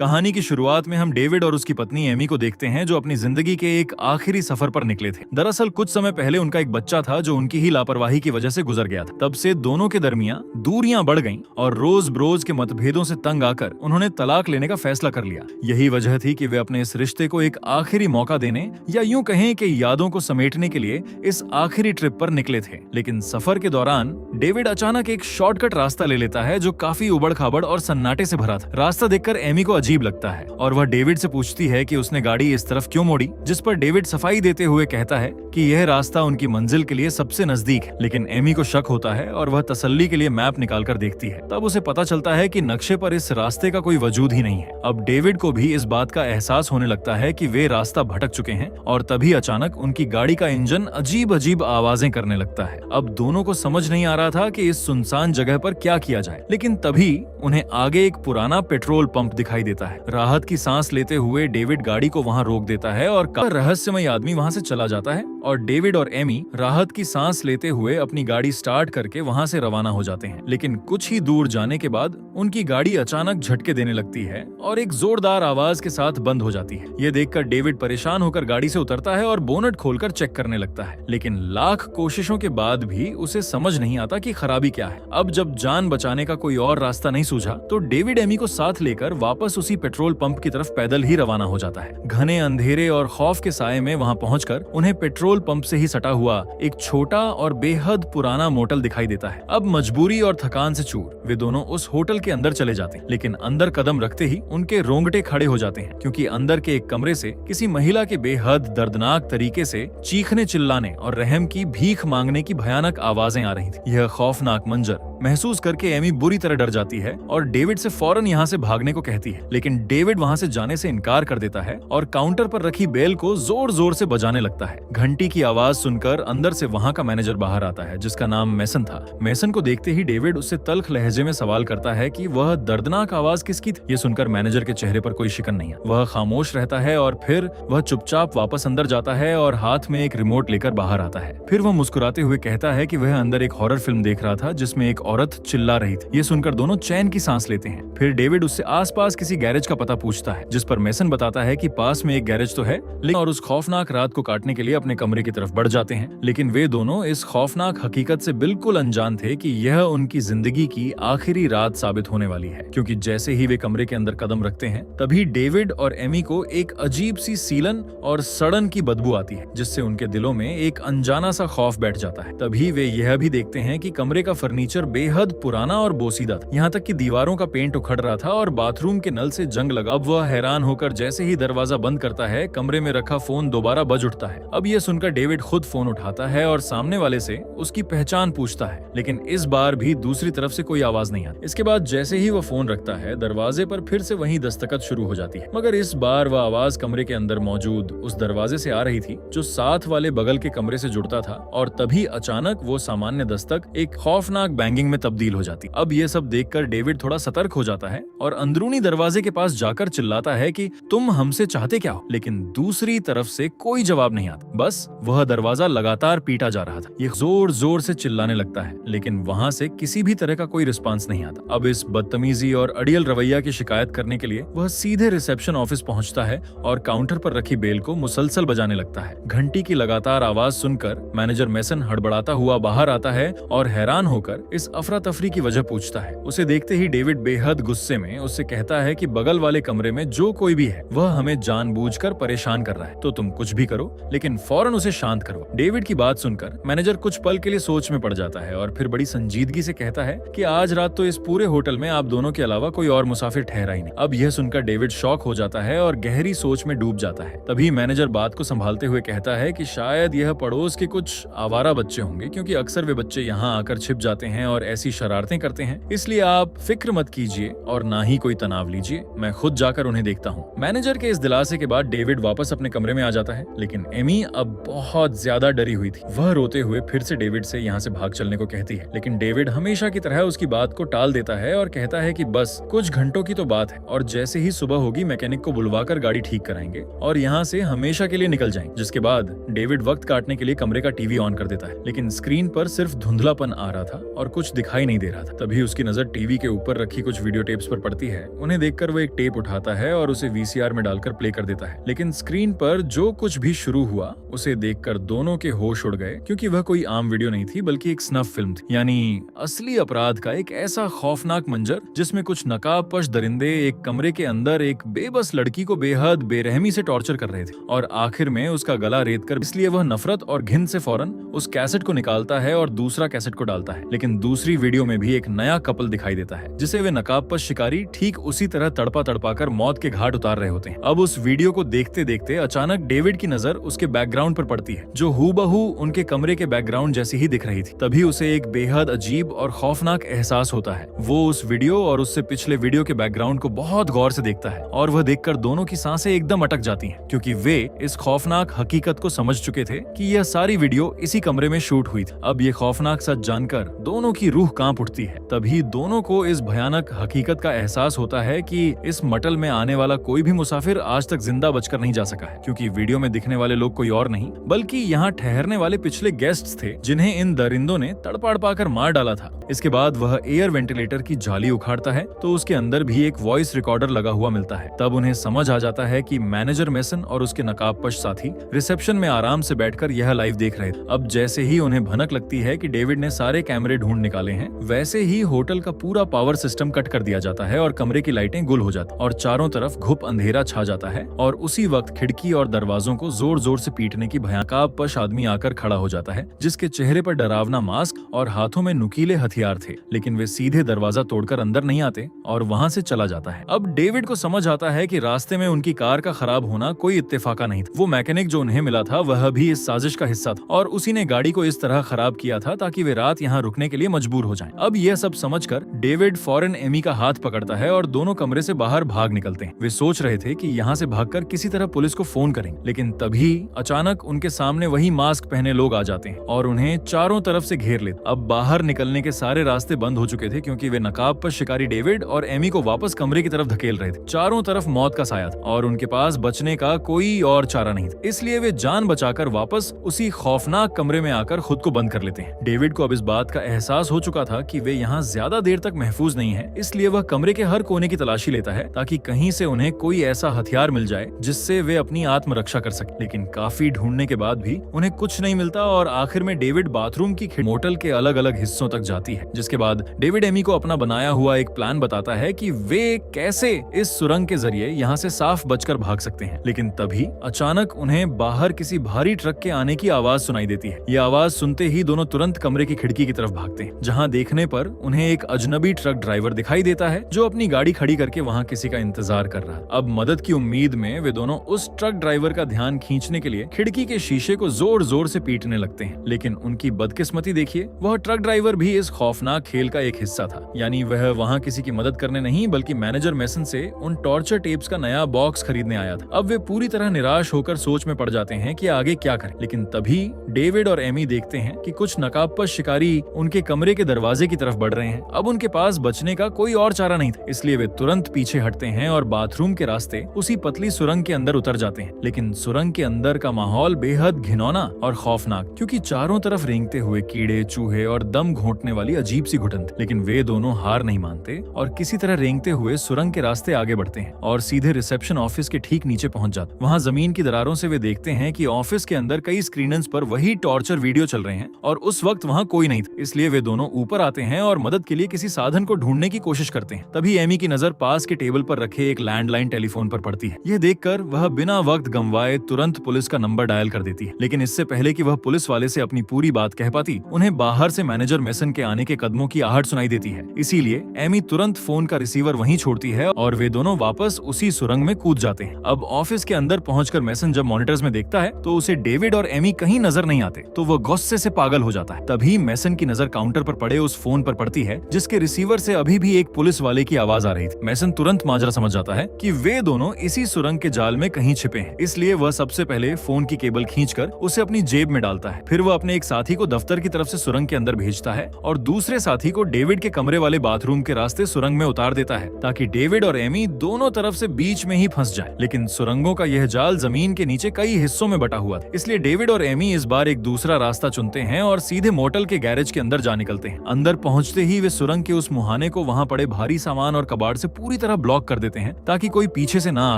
कहानी की शुरुआत में हम डेविड और उसकी पत्नी एमी को देखते हैं, जो अपनी जिंदगी के एक आखिरी सफर पर निकले थे। दरअसल कुछ समय पहले उनका एक बच्चा था जो उनकी ही लापरवाही की वजह से गुजर गया था। तब से दोनों के दरमियान दूरियां बढ़ गईं और रोज बरोज के मतभेदों से तंग आकर उन्होंने तलाक लेने का फैसला कर लिया। यही वजह थी कि वे अपने इस रिश्ते को एक आखिरी मौका देने, या यूं कहें कि यादों को समेटने के लिए इस आखिरी ट्रिप पर निकले थे। लेकिन सफर के दौरान डेविड अचानक एक शॉर्टकट रास्ता ले लेता है जो काफी उबड़-खाबड़ और सन्नाटे से भरा था। रास्ता देखकर एमी को अजीब लगता है और वह डेविड से पूछती है कि उसने गाड़ी इस तरफ क्यों मोड़ी, जिस पर डेविड सफाई देते हुए कहता है कि यह रास्ता उनकी मंजिल के लिए सबसे नजदीक है। लेकिन एमी को शक होता है और वह तसल्ली के लिए मैप निकालकर देखती है। तब उसे पता चलता है कि नक्शे पर इस रास्ते का कोई वजूद ही नहीं है। अब डेविड को भी इस बात का एहसास होने लगता है कि वे रास्ता भटक चुके हैं और तभी अचानक उनकी गाड़ी का इंजन अजीब अजीब आवाजें करने लगता है। अब दोनों को समझ नहीं आ रहा था कि इस सुनसान जगह पर क्या किया जाए, लेकिन तभी उन्हें आगे एक पुराना पेट्रोल पंप दिखाई देता है। राहत की सांस लेते हुए डेविड गाड़ी को वहां रोक देता है और रहस्यमय आदमी वहां से चला जाता है और डेविड और एमी राहत की सांस लेते हुए अपनी गाड़ी स्टार्ट करके वहां से रवाना हो जाते हैं। लेकिन कुछ ही दूर जाने के बाद उनकी गाड़ी अचानक झटके देने लगती है और एक जोरदार आवाज के साथ बंद हो जाती है। ये देखकर डेविड परेशान होकर गाड़ी से उतरता है और बोनट खोलकर चेक करने लगता है, लेकिन लाख कोशिशों के बाद भी उसे समझ नहीं आता कि खराबी क्या है। अब जब जान बचाने का कोई और रास्ता नहीं सूझा तो डेविड एमी को साथ लेकर वापस उसी पेट्रोल पंप की तरफ पैदल ही रवाना हो जाता है। घने अंधेरे और खौफ के साए में वहां पहुंचकर उन्हें पेट्रोल पंप से ही सटा हुआ एक छोटा और बेहद पुराना मोटल दिखाई देता है। अब मजबूरी और थकान से चूर वे दोनों उस होटल के अंदर चले जाते हैं, लेकिन अंदर कदम रखते ही उनके रोंगटे खड़े हो जाते हैं, क्योंकि अंदर के एक कमरे से किसी महिला के बेहद दर्दनाक तरीके से चीखने, चिल्लाने और रहम की भीख मांगने की भयानक आवाजें आ रही थी। यह खौफनाक मंजर महसूस करके एमी बुरी तरह डर जाती है और डेविड से फौरन यहाँ से भागने को कहती है, लेकिन डेविड वहाँ से जाने से इनकार कर देता है और काउंटर पर रखी बेल को जोर जोर से बजाने लगता है। घंटी की आवाज सुनकर अंदर से वहाँ का मैनेजर बाहर आता है, जिसका नाम मेसन था। मेसन को देखते ही डेविड उससे तल्ख लहजे में सवाल करता है कि वह दर्दनाक आवाज किसकी थी। ये सुनकर मैनेजर के चेहरे पर कोई शिकन नहीं है। वह खामोश रहता है और फिर वह चुपचाप वापस अंदर जाता है और हाथ में एक रिमोट लेकर बाहर आता है। फिर वह मुस्कुराते हुए कहता है कि वह अंदर एक हॉरर फिल्म देख रहा था जिसमें एक औरत चिल्ला रही थी। ये सुनकर दोनों चैन की सांस लेते हैं। फिर डेविड उससे आसपास किसी गैरेज का पता पूछता है, जिस पर मेसन बताता है कि पास में एक गैरेज तो है, लेकिन और उस खौफनाक रात को काटने के लिए अपने कमरे की तरफ बढ़ जाते हैं। लेकिन वे दोनों इस खौफनाक हकीकत से बिल्कुल अनजान थे कि यह उनकी जिंदगी की आखिरी रात साबित होने वाली है, क्योंकि जैसे ही वे कमरे के अंदर कदम रखते हैं तभी डेविड और एमी को एक अजीब सी सीलन और सड़न की बदबू आती है, जिससे उनके दिलों में एक अनजाना सा खौफ बैठ जाता है। तभी वे यह भी देखते हैं कि कमरे का फर्नीचर बेहद पुराना और बोसीदा था, यहाँ तक कि दीवारों का पेंट उखड़ रहा था और बाथरूम के नल से जंग लगा। अब वह हैरान होकर जैसे ही दरवाजा बंद करता है, कमरे में रखा फोन दोबारा बज उठता है। अब यह सुनकर डेविड खुद फोन उठाता है और सामने वाले से उसकी पहचान पूछता है, लेकिन इस बार भी दूसरी तरफ से कोई आवाज नहीं आती। इसके बाद जैसे ही वह फोन रखता है, दरवाजे पर फिर से वही दस्तखत शुरू हो जाती है, मगर इस बार वह आवाज कमरे के अंदर मौजूद उस दरवाजे से आ रही थी जो साथ वाले बगल के कमरे से जुड़ता था। और तभी अचानक वो सामान्य दस्तक एक खौफनाक बैंगिंग में तब्दील हो जाती। अब ये सब देखकर डेविड थोड़ा सतर्क हो जाता है और अंदरूनी दरवाजे के पास जाकर चिल्लाता है कि तुम हमसे चाहते क्या हो, लेकिन दूसरी तरफ से कोई जवाब नहीं आता। बस वह दरवाजा लगातार पीटा जा रहा था। ये जोर जोर से चिल्लाने लगता है, लेकिन वहां से किसी भी तरह का कोई रिस्पांस नहीं आता। अब इस बदतमीजी और अड़ियल रवैया की शिकायत करने के लिए वह सीधे रिसेप्शन ऑफिस पहुंचता है और काउंटर पर रखी बेल को मुसलसल बजाने लगता है। घंटी की लगातार आवाज सुनकर मैनेजर मेसन हड़बड़ाता हुआ बाहर आता है और हैरान होकर इस अफरा तफरी की वजह पूछता है। उसे देखते ही डेविड बेहद गुस्से में उससे कहता है कि बगल वाले कमरे में जो कोई भी है वह हमें जानबूझकर परेशान कर रहा है, तो तुम कुछ भी करो, लेकिन फौरन उसे शांत करो। डेविड की बात सुनकर मैनेजर कुछ पल के लिए सोच में पड़ जाता है और फिर बड़ी संजीदगी से कहता है कि आज रात तो इस पूरे होटल में आप दोनों के अलावा कोई और मुसाफिर ठहरा ही नहीं। अब यह सुनकर डेविड शॉक हो जाता है और गहरी सोच में डूब जाता है। तभी मैनेजर बात को संभालते हुए कहता है कि शायद यह पड़ोस के कुछ आवारा बच्चे होंगे, क्योंकि अक्सर वे बच्चे यहाँ आकर छिप जाते हैं और ऐसी शरारतें करते हैं, इसलिए आप फिक्र मत कीजिए और ना ही कोई तनाव लीजिए, मैं खुद जाकर उन्हें देखता हूँ। मैनेजर के इस दिलासे के बाद डेविड वापस अपने कमरे में आ जाता है, लेकिन एमी अब बहुत ज्यादा डरी हुई थी। वह रोते हुए फिर से डेविड से यहाँ से भाग चलने को कहती है, लेकिन डेविड हमेशा की तरह उसकी बात को टाल देता है और कहता है कि बस कुछ घंटों की तो बात है और जैसे ही सुबह होगी मैकेनिक को बुलवाकर गाड़ी ठीक कराएंगे और यहाँ से हमेशा के लिए निकल जाएंगे। जिसके बाद डेविड वक्त काटने के लिए कमरे का टीवी ऑन कर देता है, लेकिन स्क्रीन पर सिर्फ धुंधलापन आ रहा था और कुछ दिखाई नहीं दे रहा था। तभी उसकी नजर टीवी के ऊपर रखी कुछ वीडियो टेप्स पर पड़ती है। उन्हें देखकर वो एक टेप उठाता है और उसे वीसीआर में डालकर प्ले कर देता है। लेकिन स्क्रीन पर जो कुछ भी शुरू हुआ उसे देखकर दोनों के होश उड़ गए, क्योंकि वह कोई आम वीडियो नहीं थी बल्कि एक स्नफ फिल्म थी, यानी असली अपराध का एक ऐसा खौफनाक मंजर जिसमें कुछ नकाबपोश दरिंदे एक कमरे के अंदर एक बेबस लड़की को बेहद बेरहमी से टॉर्चर कर रहे थे और आखिर में उसका गला रेत कर, इसलिए वह नफरत और घिन से फौरन उस कैसेट को निकालता है और दूसरा कैसेट को डालता है। लेकिन दूसरी वीडियो में भी एक नया कपल दिखाई देता है जिसे वे नकाबपोश शिकारी ठीक उसी तरह तड़पा तड़पा कर मौत के घाट उतार रहे होते हैं। अब उस वीडियो को देखते देखते अचानक डेविड की नजर उसके बैकग्राउंड पर पड़ती है, जो हूबहू उनके कमरे के बैकग्राउंड जैसी ही दिख रही थी। तभी उसे एक बेहद अजीब और खौफनाक एहसास होता है। वो उस वीडियो और उससे पिछले वीडियो के बैकग्राउंड को बहुत गौर से देखता है और वह देखकर दोनों की सांसें एकदम अटक जाती हैं, क्योंकि वे इस खौफनाक हकीकत को समझ चुके थे कि यह सारी वीडियो इसी कमरे में शूट हुई थी। अब ये खौफनाक सच जानकर दोनों की रूह कांप उठती है। तभी दोनों को इस भयानक हकीकत का एहसास होता है कि इस मटल में आने वाला कोई भी मुसाफिर आज तक जिंदा बचकर नहीं जा सका है, क्योंकि वीडियो में दिखने वाले लोग कोई और नहीं बल्कि यहाँ ठहरने वाले पिछले गेस्ट्स थे जिन्हें इन दरिंदों ने तड़पाड़ पाकर मार डाला था। इसके बाद वह एयर वेंटिलेटर की जाली उखाड़ता है तो उसके अंदर भी एक वॉइस रिकॉर्डर लगा हुआ मिलता है। तब उन्हें समझ आ जाता है कि मैनेजर मेसन और उसके नकाबपोश साथी रिसेप्शन में आराम से बैठकर यह लाइव देख रहे थे। अब जैसे ही उन्हें भनक लगती है कि डेविड ने सारे कैमरे ढूंढ निकाले हैं, वैसे ही होटल का पूरा पावर सिस्टम कट कर दिया जाता है और कमरे की लाइटें गुल हो जाती और चारों तरफ घुप अंधेरा छा जाता है। और उसी वक्त खिड़की और दरवाजों को जोर जोर से पीटने की भयानक आदमी आकर खड़ा हो जाता है, जिसके चेहरे पर डरावना मास्क और हाथों में नुकीले हथियार थे। लेकिन वे सीधे दरवाजा तोड़कर अंदर नहीं आते और वहां से चला जाता है। अब डेविड को समझ आता है कि रास्ते में उनकी कार का खराब होना कोई इत्तेफाका नहीं था। वो मैकेनिक जो उन्हें मिला था वह भी इस साजिश का हिस्सा था और उसी ने गाड़ी को इस तरह खराब किया था ताकि वे रात यहाँ रुकने के लिए मजबूर हो जाएं। अब यह सब समझकर डेविड फौरन एमी का हाथ पकड़ता है और दोनों कमरे से बाहर भाग निकलते हैं। वे सोच रहे थे कि यहाँ से भागकर किसी तरह पुलिस को फोन करेंगे, लेकिन तभी अचानक उनके सामने वही मास्क पहने लोग आ जाते हैं और उन्हें चारों तरफ से घेर लेते। अब बाहर निकलने के सारे रास्ते बंद हो चुके थे, क्योंकि वे नकाबपोश शिकारी डेविड और एमी को वापस कमरे की तरफ धकेल रहे थे। चारों तरफ मौत का साया था और उनके पास बचने का कोई और चारा नहीं था। इसलिए वे जान बचाकर वापस उसी खौफनाक कमरे में आकर खुद को बंद कर लेते हैं। डेविड को अब इस बात का एहसास हो चुका था कि वे यहाँ ज्यादा देर तक महफूज नहीं है, इसलिए वह कमरे के हर कोने की तलाशी लेता है ताकि कहीं से उन्हें कोई ऐसा हथियार मिल जाए जिससे वे अपनी आत्मरक्षा कर सके। लेकिन काफी ढूंढने के बाद भी उन्हें कुछ नहीं मिलता और आखिर में डेविड बाथरूम की मोटल के अलग अलग हिस्सों तक जाती है, जिसके बाद डेविड एमी को अपना बनाया हुआ एक प्लान बताता है कि वे कैसे इस सुरंग के जरिए यहाँ से साफ बचकर भाग सकते हैं। लेकिन तभी अचानक उन्हें बाहर किसी भारी ट्रक के आने की आवाज सुनाई देती है। ये आवाज सुनते ही दोनों तुरंत कमरे की खिड़की की तरफ भागते हैं, जहाँ देखने पर उन्हें एक अजनबी ट्रक ड्राइवर दिखाई देता है जो अपनी गाड़ी खड़ी करके वहाँ किसी का इंतजार कर रहा है। अब मदद की उम्मीद में वे दोनों उस ट्रक ड्राइवर का ध्यान खींचने के लिए खिड़की के शीशे को जोर जोर से पीटने लगते हैं। लेकिन उनकी बदकिस्मती देखिए, वह ट्रक ड्राइवर भी इस खौफनाक खेल का एक हिस्सा था, यानी वह वहाँ किसी की मदद करने नहीं बल्कि मैनेजर मेसन से उन टॉर्चर टेप्स का नया बॉक्स खरीदने आया था। अब वे पूरी तरह निराश होकर सोच में पड़ जाते हैं कि आगे क्या करें। लेकिन तभी डेविड और एमी देखते हैं कि कुछ नकाबपोश शिकारी उनके कमरे के दरवाजे की तरफ बढ़ रहे हैं। अब उनके पास बचने का कोई और चारा नहीं था, इसलिए वे तुरंत पीछे हटते हैं और बाथरूम के रास्ते उसी पतली सुरंग के अंदर उतर जाते हैं। लेकिन सुरंग के अंदर का माहौल बेहद घिनौना और खौफनाक, क्योंकि चारों तरफ रेंगते हुए कीड़े, चूहे और दम घोंटने वाली अजीब सी घुटन थी। लेकिन वे दोनों हार नहीं मानते और किसी तरह रेंगते हुए सुरंग के रास्ते आगे बढ़ते हैं और सीधे रिसेप्शन ऑफिस के ठीक नीचे पहुंच जाते। वहां जमीन की दरारों से वे देखते हैं कि ऑफिस के अंदर कई स्क्रीनर्स पर वही टॉर्चर वीडियो चल रहे हैं और उस वक्त वहां कोई नहीं था। इसलिए वे दोनों ऊपर आते हैं और मदद के लिए किसी साधन को ढूंढने की कोशिश करते हैं। तभी एमी की नजर पास के टेबल पर रखे एक लैंडलाइन टेलीफोन पर पड़ती है। यह देखकर वह बिना वक्त गंवाए तुरंत पुलिस का नंबर डायल कर देती है। लेकिन इससे पहले कि वह पुलिस वाले से अपनी पूरी बात कह पाती, उन्हें बाहर से मैनेजर मेसन के आने के कदमों की आहट सुनाई देती है। इसीलिए एमी तुरंत फोन का रिसीवर वहीं छोड़ती है और वे दोनों वापस उसी सुरंग में कूद जाते हैं। अब ऑफिस के अंदर पहुंचकर मेसन जब मॉनिटर्स में देखता है तो उसे डेविड और एमी कहीं नजर नहीं आते, तो वह गुस्से से पागल हो जाता है। तभी मेसन की नजर काउंटर पर पड़े उस फोन पर पड़ती है जिसके रिसीवर से अभी भी एक पुलिस वाले की आवाज आ रही थी। मेसन तुरंत माजरा समझ जाता है कि वे दोनों इसी सुरंग के जाल में कहीं छिपे हैं, इसलिए वह सबसे पहले फोन की केबल खींचकर उसे अपनी जेब में डालता है। फिर वह अपने एक साथी को दफ्तर की तरफ से सुरंग के अंदर भेजता है और दूसरे साथी को डेविड के कमरे वाले बाथरूम के रास्ते सुरंग में उतार देता है ताकि डेविड और एमी दोनों तरफ से बीच में ही फंस जाए। लेकिन सुरंगों का यह जाल जमीन के नीचे कई हिस्सों में बटा हुआ था, इसलिए डेविड और एमी इस बार एक दूसरा रास्ता चुनते हैं और सीधे मोटल के गैरेज के अंदर जा निकलते हैं। अंदर पहुंचते ही वे सुरंग के उस मुहाने को वहां पड़े भारी सामान और कबाड़ से पूरी पूरी तरह ब्लॉक कर देते हैं ताकि कोई पीछे से ना आ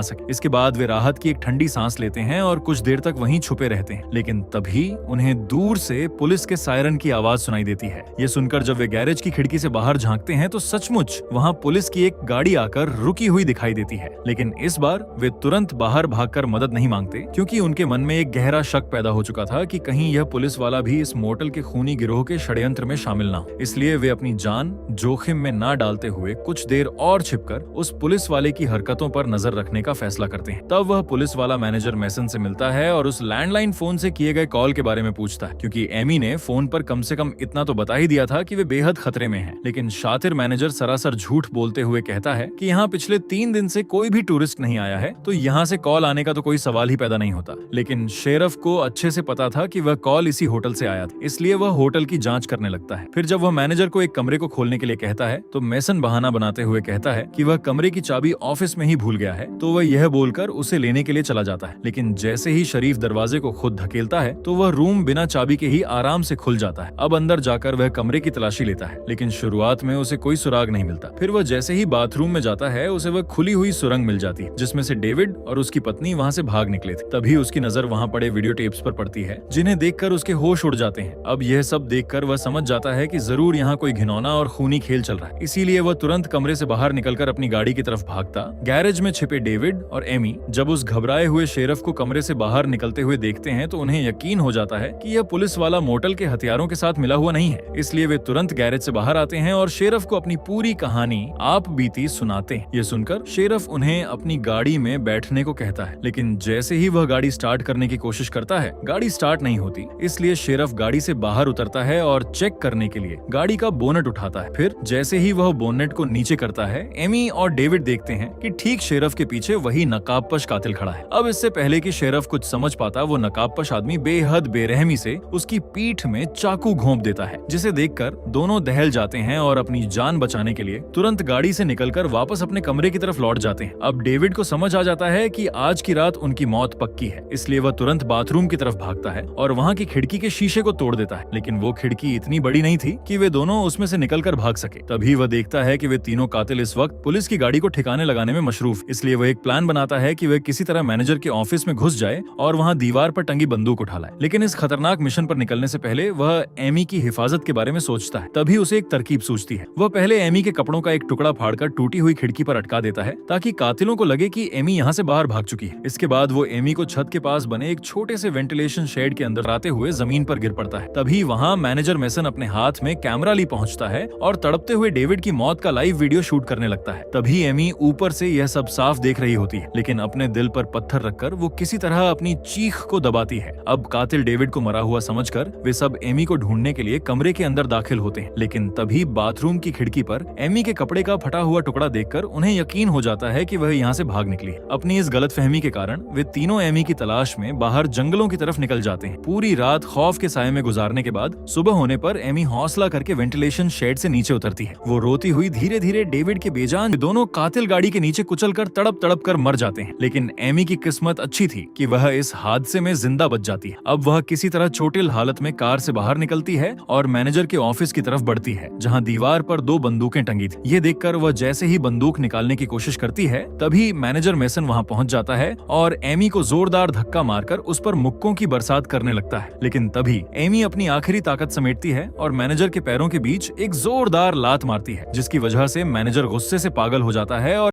सके। इसके बाद वे राहत की एक ठंडी सांस लेते हैं और कुछ देर तक वहीं छुपे रहते हैं। लेकिन तभी उन्हें दूर से पुलिस के सायरन की आवाज सुनाई देती है। ये सुनकर जब वे गैरेज की खिड़की से बाहर झांकते हैं तो सचमुच वहाँ पुलिस की एक गाड़ी आकर रुकी हुई दिखाई देती है। लेकिन इस बार वे तुरंत बाहर भागकर मदद नहीं मांगते, क्योंकि उनके मन में एक गहरा शक पैदा हो चुका था कि कहीं यह पुलिस वाला भी इस मोटल के खूनी गिरोह के षड्यंत्र में शामिल ना हो। इसलिए वे अपनी जान जोखिम में ना डालते हुए कुछ देर और छिपकर उस पुलिस वाले की हरकतों पर नजर रखने का फैसला करते हैं। तब वह पुलिस वाला मैनेजर मैसन से मिलता है और उस लैंडलाइन फोन से किए गए कॉल के बारे में पूछता है, क्योंकि एमी ने फोन पर कम से कम इतना तो बता ही दिया था कि वे बेहद खतरे में हैं। लेकिन शातिर मैनेजर सरासर झूठ बोलते हुए कहता है कि यहाँ पिछले 3 दिन से कोई भी टूरिस्ट नहीं आया है, तो यहाँ से कॉल आने का तो कोई सवाल ही पैदा नहीं होता। लेकिन शेरफ को अच्छे से पता था कि वह कॉल इसी होटल से आया था, इसलिए वह होटल की जांच करने लगता है। फिर जब वह मैनेजर को एक कमरे को खोलने के लिए कहता है तो मैसन बहाना बनाते हुए कहता है कि वह कमरे की चाबी ऑफिस में ही भूल गया है, तो वह यह बोलकर उसे लेने के लिए चला जाता है। लेकिन जैसे ही शरीफ दरवाजे को खुद धकेलता है तो वह रूम बिना चाबी के ही आराम से खुल जाता है। अब अंदर जाकर वह कमरे की तलाशी लेता है, लेकिन शुरुआत में उसे कोई सुराग नहीं मिलता। फिर वह जैसे ही बाथरूम में जाता है उसे वह खुली हुई सुरंग मिल जाती है, जिसमें से डेविड और उसकी पत्नी वहाँ से भाग निकले थे। तभी उसकी नजर वहाँ पड़े वीडियो टेप्स पर पड़ती है, जिन्हें देखकर उसके होश उड़ जाते हैं। अब यह सब देखकर वह समझ जाता है कि जरूर यहाँ कोई घिनौना और खूनी खेल चल रहा है। इसीलिए वह तुरंत कमरे से बाहर निकलकर अपनी गाड़ी की तरफ भागता। गैरेज में छिपे डेविड और एमी जब उस घबराए हुए शेरफ को कमरे से बाहर निकलते हुए देखते हैं तो उन्हें यकीन हो जाता है कि यह पुलिस वाला मोटल के हथियारों के साथ मिला हुआ नहीं है। इसलिए वे तुरंत गैरेज से बाहर आते हैं और शेरफ को अपनी पूरी कहानी आप बीती सुनाते हैं। ये सुनकर शेरफ उन्हें अपनी गाड़ी में बैठने को कहता है, लेकिन जैसे ही वह गाड़ी स्टार्ट करने की कोशिश करता है, गाड़ी स्टार्ट नहीं होती। इसलिए शेरफ गाड़ी से बाहर उतरता है और चेक करने के लिए गाड़ी का बोनट उठाता है। फिर जैसे ही वह बोनट को नीचे करता है, एमी और डेविड देखते हैं कि ठीक शेरफ के पीछे वही नकाबपोश कातिल खड़ा है। अब इससे पहले कि शेरफ कुछ समझ पाता, वो नकाबपोश आदमी बेहद बेरहमी से उसकी पीठ में चाकू घोंप देता है, जिसे देखकर दोनों दहल जाते हैं और अपनी जान बचाने के लिए तुरंत गाड़ी से निकलकर वापस अपने कमरे की तरफ लौट जाते हैं। अब डेविड को समझ आ जाता है कि आज की रात उनकी मौत पक्की है, इसलिए वह तुरंत बाथरूम की तरफ भागता है और वहाँ की खिड़की के शीशे को तोड़ देता है। लेकिन वो खिड़की इतनी बड़ी नहीं थी कि वे दोनों उसमें से निकलकर भाग सके। तभी वह देखता है कि वे तीनों कातिल इस वक्त पुलिस की गाड़ी को ठिकाने लगाने में मशरूफ। इसलिए वह एक प्लान बनाता है कि वह किसी तरह मैनेजर के ऑफिस में घुस जाए और वहाँ दीवार पर टंगी बंदूक उठा लाए। लेकिन इस खतरनाक मिशन पर निकलने से पहले वह एमी की हिफाजत के बारे में सोचता है। तभी उसे एक तरकीब सूझती है। वह पहले एमी के कपड़ों का एक टुकड़ा फाड़कर टूटी हुई खिड़की पर अटका देता है, ताकि कातिलों को लगे कि एमी यहाँ से बाहर भाग चुकी है। इसके बाद वो एमी को छत के पास बने एक छोटे से वेंटिलेशन शेड के अंदर आते हुए जमीन पर गिर पड़ता है। तभी वहाँ मैनेजर मैसन अपने हाथ में कैमरा ली पहुँचता है और तड़पते हुए डेविड की मौत का लाइव वीडियो शूट करने लगता है। तभी एमी ऊपर से यह सब साफ देख रही होती है, लेकिन अपने दिल पर पत्थर रखकर वो किसी तरह अपनी चीख को दबाती है। अब कातिल डेविड को मरा हुआ समझकर वे सब एमी को ढूंढने के लिए कमरे के अंदर दाखिल होते हैं। लेकिन तभी बाथरूम की खिड़की पर एमी के कपड़े का फटा हुआ टुकड़ा देखकर उन्हें यकीन हो जाता है कि वह यहाँ से भाग निकली है। अपनी इस गलतफहमी के कारण वे तीनों एमी की तलाश में बाहर जंगलों की तरफ निकल जाते हैं। पूरी रात खौफ के साये में गुजारने के बाद सुबह होने पर एमी हौसला करके वेंटिलेशन शेड से नीचे उतरती है। वो रोती हुई धीरे धीरे डेविड के बेजान दोनों कातिल गाड़ी के नीचे कुचलकर तड़प तड़प कर मर जाते हैं। लेकिन एमी की किस्मत अच्छी थी कि वह इस हादसे में जिंदा बच जाती है। अब वह किसी तरह चोटिल हालत में कार से बाहर निकलती है और मैनेजर के ऑफिस की तरफ बढ़ती है, जहां दीवार पर 2 बंदूकें टंगी थी। ये देखकर वह जैसे ही बंदूक निकालने की कोशिश करती है, तभी मैनेजर मैसन वहां पहुंच जाता है और एमी को जोरदार धक्का मारकर उस पर मुक्कों की बरसात करने लगता है। लेकिन तभी एमी अपनी आखिरी ताकत समेटती है और मैनेजर के पैरों के बीच एक जोरदार लात मारती है, जिसकी वजह से मैनेजर गुस्से से पागल हो जाता है और